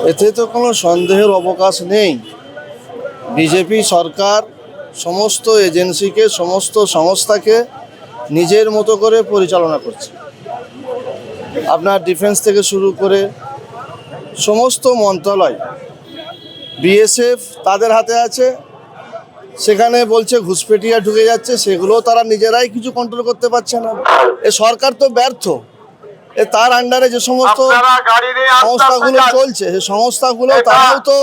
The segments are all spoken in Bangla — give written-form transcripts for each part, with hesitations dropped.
এতে তো কোনো সন্দেহের অবকাশ নেই। বিজেপি সরকার সমস্ত এজেন্সিকে, সমস্ত সংস্থাকে নিজের মতো করে পরিচালনা করছে। আপনার ডিফেন্স থেকে শুরু করে সমস্ত মন্ত্রণালয়, বিএসএফ তাদের হাতে আছে। সেখানে বলছে ঘুষপেটিয়া ঢুকে যাচ্ছে, সেগুলো তারা নিজেরাই কিছু কন্ট্রোল করতে পারছে না। এ সরকার তো ব্যর্থ। তার আন্ডারে যে সমস্ত সংস্থাগুলো চলছে, সেই সংস্থাগুলো তারাও তো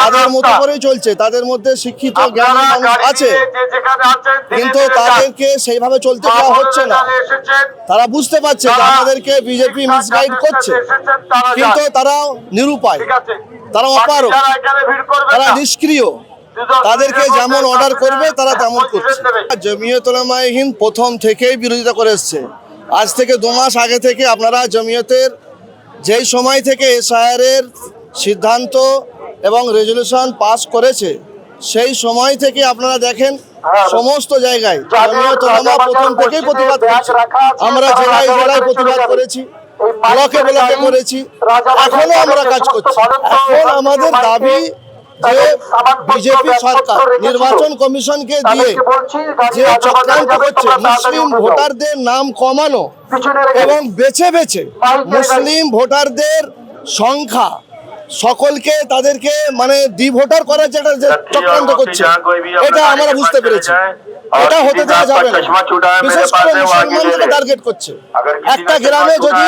তাদের মতো করেই চলছে। তাদের মধ্যে শিক্ষিত জ্ঞানী মানুষ আছে, কিন্তু তাদেরকে সেইভাবে চলতে দেওয়া হচ্ছে না। তারা বুঝতে পারছে যে আমাদেরকে বিজেপি মিসগাইড করছে, কিন্তু তারা নিরুপায়, তারা অপারক, তারা নিষ্ক্রিয়। তাদেরকে যেমন অর্ডার করবে তারা তেমন করছে। জমিয়ত উলামায়ে হিন্দ প্রথম থেকেই বিরোধিতা করে এসছে। আজ থেকে 2 মাস আগে থেকে আপনারা জমিয়তের যেই সময় থেকে এসআইআরের সিদ্ধান্ত এবং রেজলিউশন পাস করেছে, সেই সময় থেকে আপনারা দেখেন সমস্ত জায়গায় জমিয়ত উলামা প্রথম থেকেই প্রতিবাদ করছে। আমরা জেলায় জেলায় প্রতিবাদ করেছি, ব্লকে ব্লকে করেছি, এখনো আমরা কাজ করছি। এখন আমাদের দাবি যে বিজেপি সরকার নির্বাচন কমিশনকে দিয়ে যে চক্রান্ত করছে, মুসলিম ভোটারদের নাম কমানো এবং বেছে বেছে মুসলিম ভোটারদের সংখ্যা সকলকে তাদেরকে মানে ভোটার করার যে চক্রান্ত করছে, এটা আমরা বুঝতে পেরেছি। এটা হতে দেওয়া যাবে না। বিশেষ করে মুসলমানদেরকে টার্গেট করছে। একটা গ্রামে যদি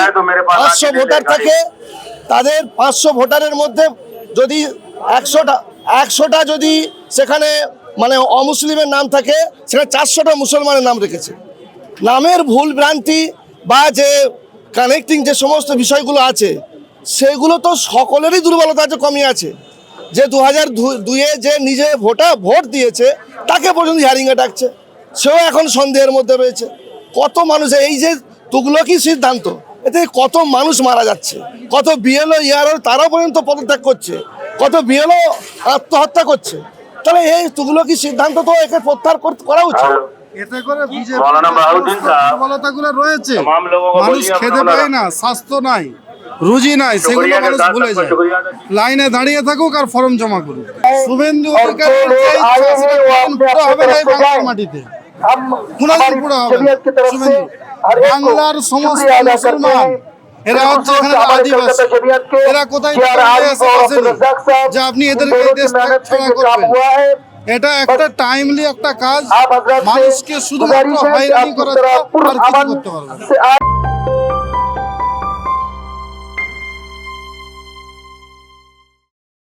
500 ভোটার থাকে, তাদের 500 ভোটারের মধ্যে যদি 100টা যদি সেখানে মানে অমুসলিমের নাম থাকে, সেখানে 400টা মুসলমানের নাম রেখেছে। নামের ভুল ভ্রান্তি বা যে কানেক্টিং যে সমস্ত বিষয়গুলো আছে, সেগুলো তো সকলেরই দুর্বলতা আছে, কমিয়ে আছে। যে 2002-এ যে নিজে ভোট দিয়েছে, তাকে পর্যন্ত হিয়ারিংয়ে ডাকছে, সেও এখন সন্দেহের মধ্যে রয়েছে। কত মানুষ, এই যে তুগলকি সিদ্ধান্ত, এতে কত মানুষ মারা যাচ্ছে, কত বিএলও ইয়ারও তারাও পর্যন্ত পদত্যাগ করছে, কত বিএলও আত্মহত্যা করছে। তাহলে এই তুগলকি সিদ্ধান্ত তো একে প্রত্যাহার করা উচিত। এতে করে দুর্বলতাগুলো রয়েছে, মানুষ খেতে পায় না, স্বাস্থ্য নাই, রুজি নাই, সেগুলো মানুষ ভুলে যায়। লাইনে দাঁড়িয়ে থাকুক আর ফর্ম জমা করুক। শুভেন্দু অধিকারী হবে না এই বাংলার মাটিতে, কোনোদিন পুরো হবে না। শুভেন্দু বাংলার সমস্ত মুসলমান, এরা হচ্ছে এখানে আদিবাসী, এরা কোথায় যে আপনি এদেরকে দেশ ছাড়া করবেন? এটা একটা টাইমলি একটা কাজ, মানুষকে শুধুমাত্র হয়রানি করা আর কিছু করতে পারবে।